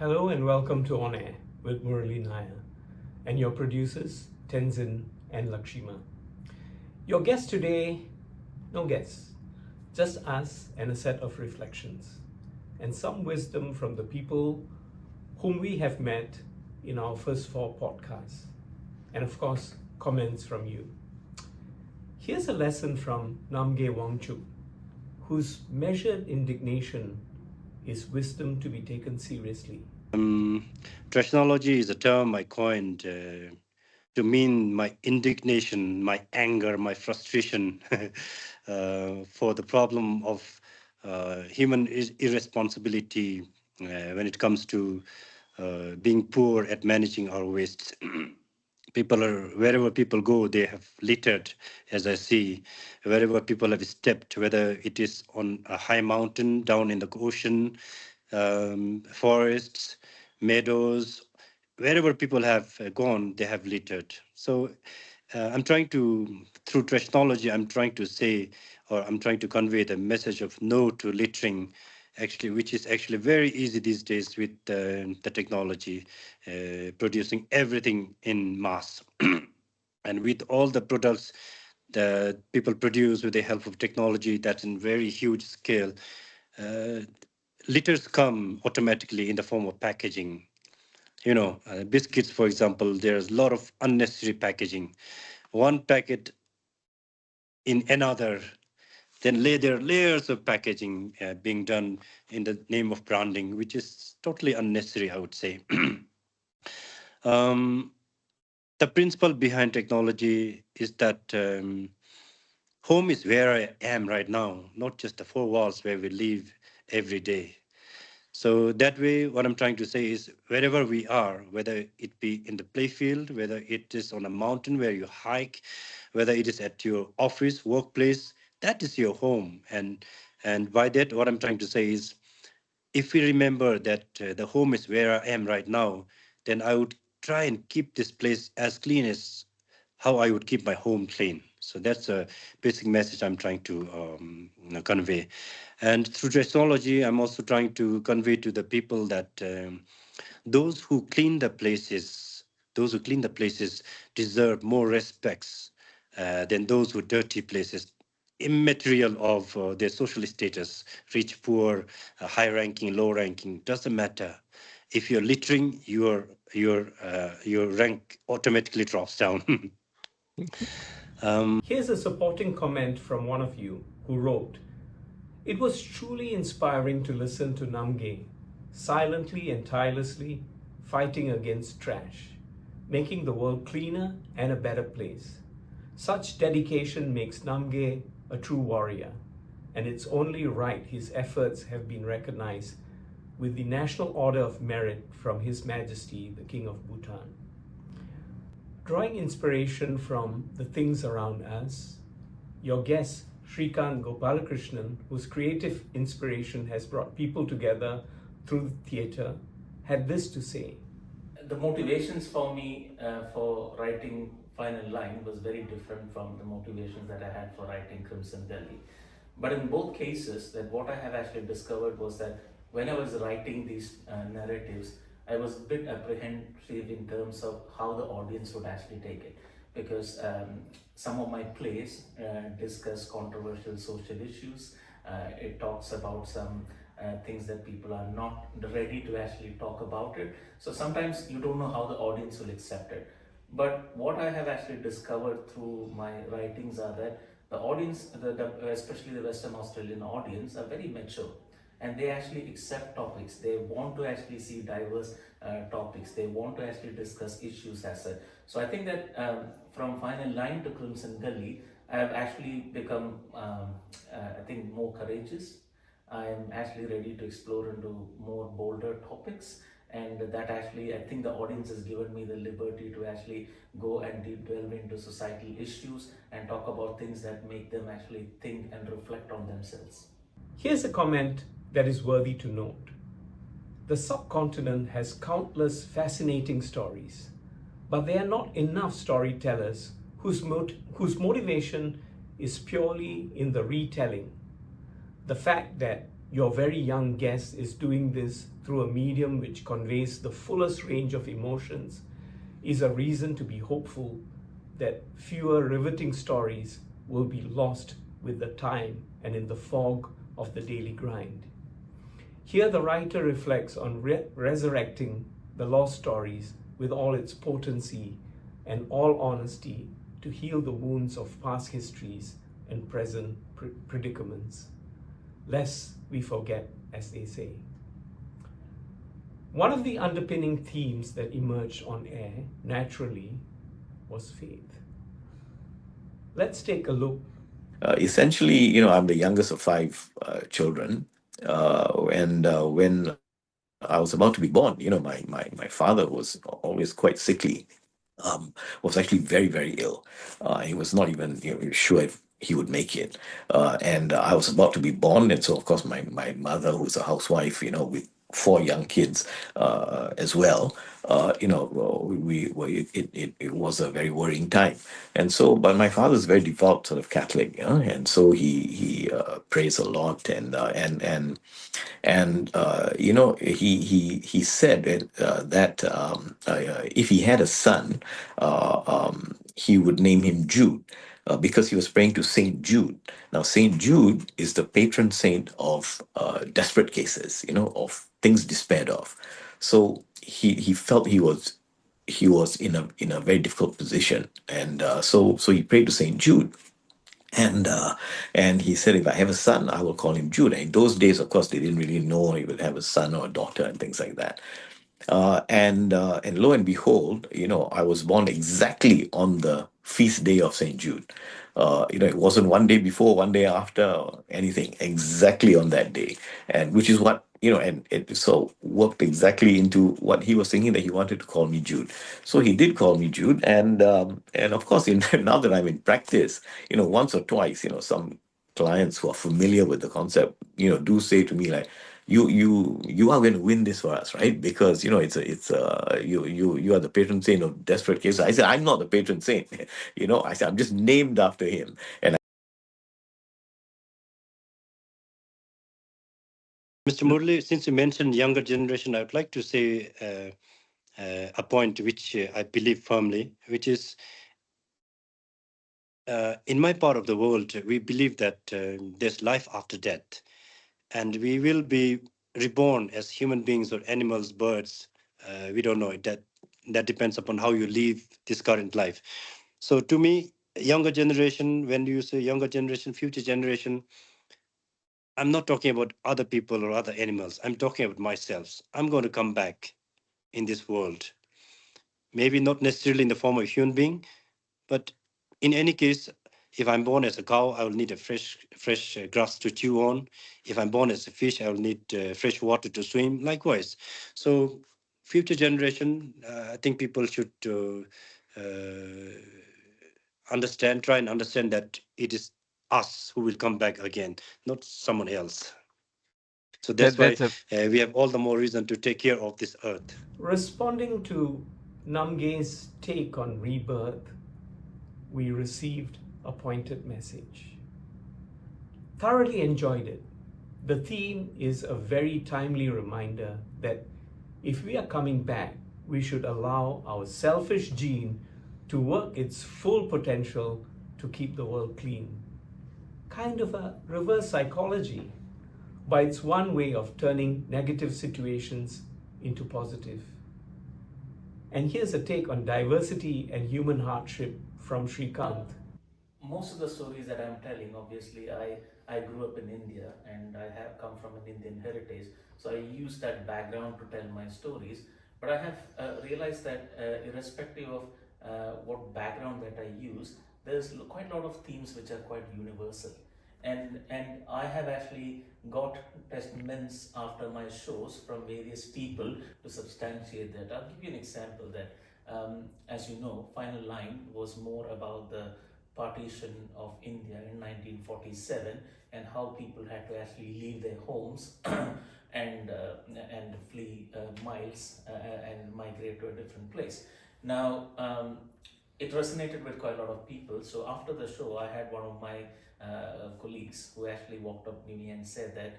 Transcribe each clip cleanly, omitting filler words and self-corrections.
Hello and welcome to On Air with Muralee Nair and your producers Tenzin and Lakshima. Your guest today, no guests, just us and a set of reflections and some wisdom from the people whom we have met in our first 4 podcasts, and of course, comments from you. Here's a lesson from Namgye Wangchuk, whose measured indignation is wisdom to be taken seriously. Trashnology is a term I coined to mean my indignation, my anger, my frustration for the problem of human irresponsibility when it comes to being poor at managing our wastes. People are wherever people go, they have littered, as I see. Wherever people have stepped, whether it is on a high mountain, down in the ocean, forests, meadows, wherever people have gone, they have littered. So I'm trying to, through technology, I'm trying to say, or I'm trying to convey the message of no to littering, actually, which is actually very easy these days with the technology, producing everything in mass. And with all the products that people produce with the help of technology, that's in very huge scale. Uh, Litters come automatically in the form of packaging. Biscuits, for example, there's a lot of unnecessary packaging. One packet in another, then there are layers of packaging being done in the name of branding, which is totally unnecessary, I would say. um, the principle behind technology is that home is where I am right now, not just the 4 walls where we live every day. So that way, what I'm trying to say is wherever we are, whether it be in the playfield, whether it is on a mountain where you hike, whether it is at your office, workplace, that is your home. And by that, what I'm trying to say is if we remember that the home is where I am right now, then I would try and keep this place as clean as how I would keep my home clean. So that's a basic message I'm trying to convey. And through technology, I'm also trying to convey to the people that those who clean the places, those who clean the places deserve more respects than those who dirty places, immaterial of their social status, rich, poor, high ranking, low ranking, doesn't matter. If you're littering, your rank automatically drops down. Here's a supporting comment from one of you who wrote, "It was truly inspiring to listen to Namgye, silently and tirelessly fighting against trash, making the world cleaner and a better place. Such dedication makes Namgye a true warrior, and it's only right his efforts have been recognized with the National Order of Merit from His Majesty, the King of Bhutan." Drawing inspiration from the things around us, your guest, Shrikant Gopalakrishnan, whose creative inspiration has brought people together through theatre, had this to say. The motivations for me for writing Final Line was very different from the motivations that I had for writing Crimson Gully. But in both cases, that what I have actually discovered was that when I was writing these narratives, I was a bit apprehensive in terms of how the audience would actually take it, because some of my plays discuss controversial social issues. It talks about some things that people are not ready to actually talk about it. So sometimes you don't know how the audience will accept it. But what I have actually discovered through my writings are that the audience, especially the Western Australian audience, are very mature, and they actually accept topics. They want to actually see diverse topics. They want to actually discuss issues as such. So I think that from Final Line to Crimson Gully, I have actually become, I think, more courageous. I am actually ready to explore into more bolder topics, and that actually, I think the audience has given me the liberty to actually go and deep delve into societal issues and talk about things that make them actually think and reflect on themselves. Here's a comment that is worthy to note. The subcontinent has countless fascinating stories, but there are not enough storytellers whose motivation is purely in the retelling. The fact that Your very young guest is doing this through a medium which conveys the fullest range of emotions is a reason to be hopeful that fewer riveting stories will be lost with the time and in the fog of the daily grind. Here, the writer reflects on resurrecting the lost stories with all its potency and all honesty to heal the wounds of past histories and present predicaments. Lest we forget, as they say. One of the underpinning themes that emerged on air naturally was faith. Let's take a look. Essentially, I'm the youngest of five children. And when I was about to be born, my father was always quite sickly, was actually very, very ill. He was not even sure if he would make it. And I was about to be born. And so, of course, my mother, who's a housewife, with four young kids as well, it was a very worrying time. And so, but my father's very devout sort of Catholic, and so he prays a lot, and he said that if he had a son, he would name him Jude. Because he was praying to Saint Jude. Now, Saint Jude is the patron saint of desperate cases, of things despaired of. So he felt he was in a very difficult position, and so he prayed to Saint Jude. And he said, if I have a son, I will call him Judah. In those days, of course, they didn't really know he would have a son or a daughter and things like that. And lo and behold, I was born exactly on the feast day of Saint Jude. It wasn't one day before, one day after, or anything. Exactly on that day, and which is what and it so worked exactly into what he was thinking, that he wanted to call me Jude. So he did call me Jude, and of course, now that I'm in practice, once or twice, some clients who are familiar with the concept, do say to me like, you are going to win this for us, right? Because you are the patron saint of desperate cases. I said, I'm not the patron saint. I said, I'm just named after him. And Mr. Murli, since you mentioned younger generation, I would like to say a point which I believe firmly, which is in my part of the world, we believe that there's life after death, and we will be reborn as human beings or animals, birds. We don't know. That depends upon how you live this current life. So to me, younger generation, when you say younger generation, future generation, I'm not talking about other people or other animals. I'm talking about myself. I'm going to come back in this world. Maybe not necessarily in the form of a human being, but in any case, if I'm born as a cow, I will need a fresh grass to chew on. If I'm born as a fish, I will need fresh water to swim. Likewise, so future generation, I think people should try and understand that it is us who will come back again, not someone else. So that's why That's a we have all the more reason to take care of this earth. Responding to Namge's take on rebirth, we received a pointed message. Thoroughly enjoyed it. The theme is a very timely reminder that if we are coming back, we should allow our selfish gene to work its full potential to keep the world clean. Kind of a reverse psychology, but it's one way of turning negative situations into positive. And here's a take on diversity and human hardship from Shrikant. Most of the stories that I'm telling, obviously, I grew up in India and I have come from an Indian heritage, so I use that background to tell my stories. But I have realized that irrespective of what background that I use, there's quite a lot of themes which are quite universal. And I have actually got testaments after my shows from various people to substantiate that. I'll give you an example that, as you know, Final Line was more about the partition of India in 1947 and how people had to actually leave their homes and flee miles and migrate to a different place. Now, it resonated with quite a lot of people. So after the show, I had one of my colleagues who actually walked up to me and said that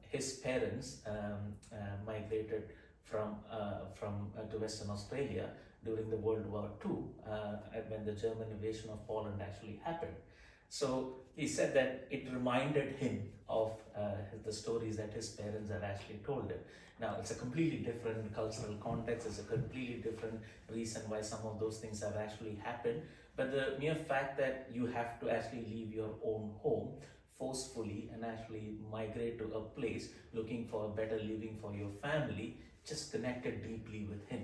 his parents migrated from to Western Australia during the World War II, when the German invasion of Poland actually happened. So he said that it reminded him of the stories that his parents had actually told him. Now, it's a completely different cultural context, it's a completely different reason why some of those things have actually happened. But the mere fact that you have to actually leave your own home forcefully and actually migrate to a place looking for a better living for your family just connected deeply with him.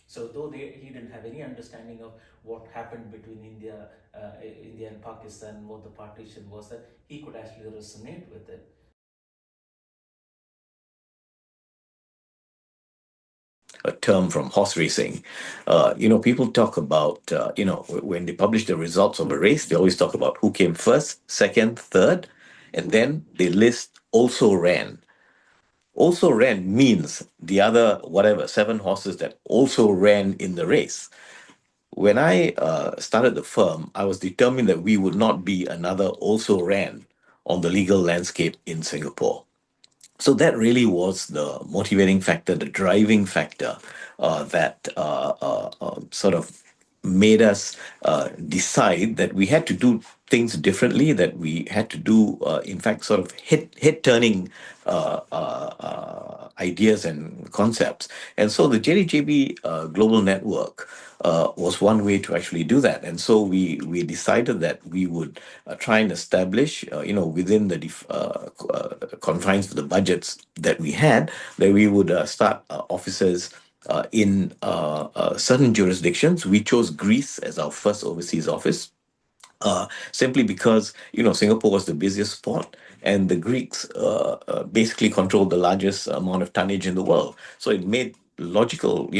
So though he didn't have any understanding of what happened between India and Pakistan, what the partition was, that he could actually resonate with it. A term from horse racing. People talk about, when they publish the results of a race, they always talk about who came first, second, third, and then they list also ran. Also ran means the other, whatever, 7 horses that also ran in the race. When I started the firm, I was determined that we would not be another also ran on the legal landscape in Singapore. So that really was the motivating factor, the driving factor that sort of made us decide that we had to do things differently, that we had to do, in fact, sort of head turning ideas and concepts. And so the JDJB Global Network was one way to actually do that. And so we decided that we would try and establish, within the confines of the budgets that we had, that we would start offices in certain jurisdictions. We chose Greece as our first overseas office, simply because Singapore was the busiest port, and the Greeks basically controlled the largest amount of tonnage in the world. So it made logical,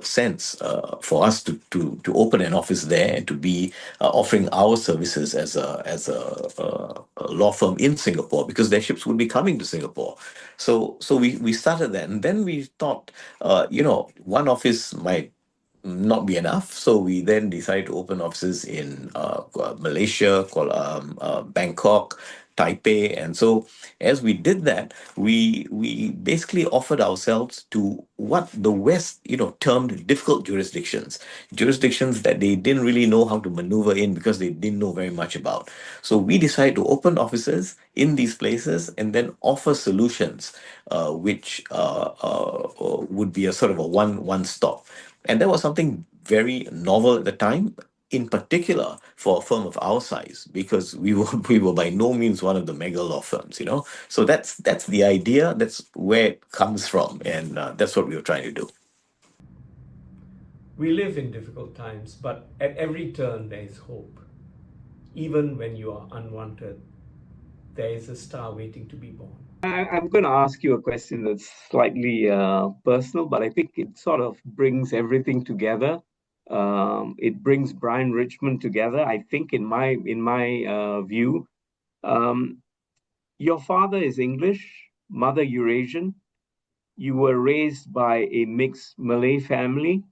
sense for us to open an office there and to be offering our services as a law firm in Singapore, because their ships would be coming to Singapore. So we started that, and then we thought, one office might not be enough. So we then decided to open offices in Malaysia, Bangkok, Taipei, and so as we did that, we basically offered ourselves to what the West, termed difficult jurisdictions that they didn't really know how to maneuver in because they didn't know very much about. So we decided to open offices in these places and then offer solutions, which would be a sort of a one stop. And that was something very novel at the time, in particular for a firm of our size, because we were by no means one of the mega law firms. So that's the idea. That's where it comes from, and that's what we were trying to do. We live in difficult times, but at every turn there is hope. Even when you are unwanted, there is a star waiting to be born. I'm going to ask you a question that's slightly personal, but I think it sort of brings everything together. It brings Brian Richmond together. I think, in my view, your father is English, mother Eurasian. You were raised by a mixed Malay family.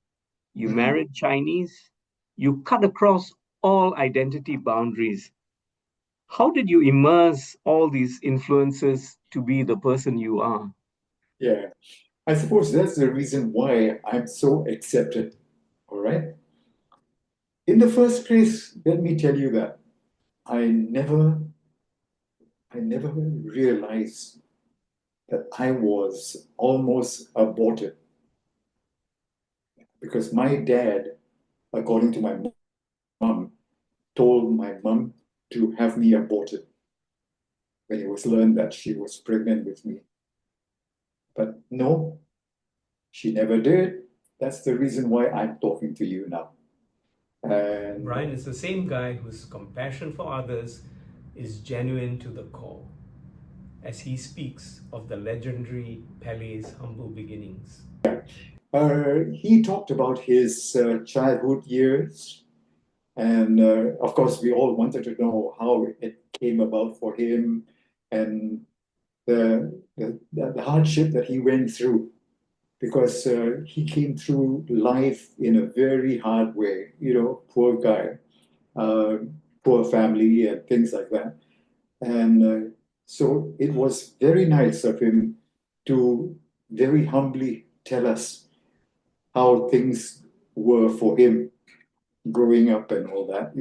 You married Chinese. You cut across all identity boundaries. How did you immerse all these influences to be the person you are? Yeah, I suppose that's the reason why I'm so accepted. All right. In the first place, let me tell you that I never realized that I was almost aborted, because my dad, according to my mom, told my mom to have me aborted when it was learned that she was pregnant with me. But no, she never did. That's the reason why I'm talking to you now. And Brian is the same guy whose compassion for others is genuine to the core, as he speaks of the legendary Pele's humble beginnings. he talked about his childhood years. And of course, we all wanted to know how it came about for him, and the hardship that he went through, because he came through life in a very hard way, poor guy, poor family, and things like that. And So it was very nice of him to very humbly tell us how things were for him growing up and all that,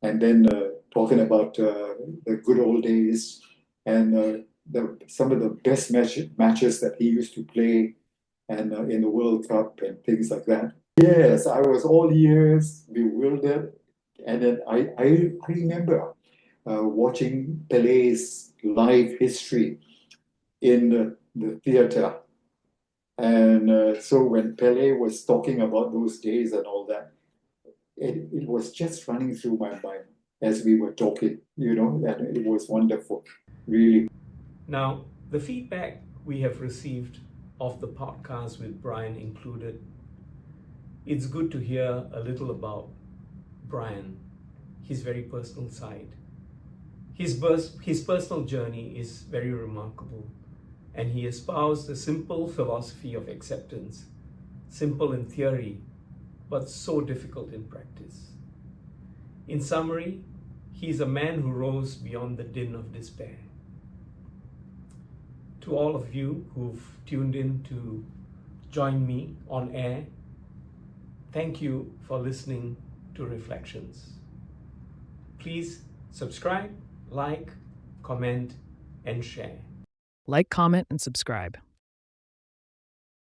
and then talking about the good old days and some of the best matches that he used to play and in the World Cup and things like that. Yes, I was all ears, bewildered. And then I remember watching Pele's live history in the theater. And so when Pele was talking about those days and all that, it was just running through my mind as we were talking, and it was wonderful, really. Now, the feedback we have received of the podcast with Brian included, it's good to hear a little about Brian, his very personal side. His personal journey is very remarkable, and he espoused a simple philosophy of acceptance, simple in theory, but so difficult in practice. In summary, he is a man who rose beyond the din of despair. To all of you who've tuned in to join me on air, thank you for listening to Reflections. Please subscribe, like, comment, and share. Like, comment, and subscribe.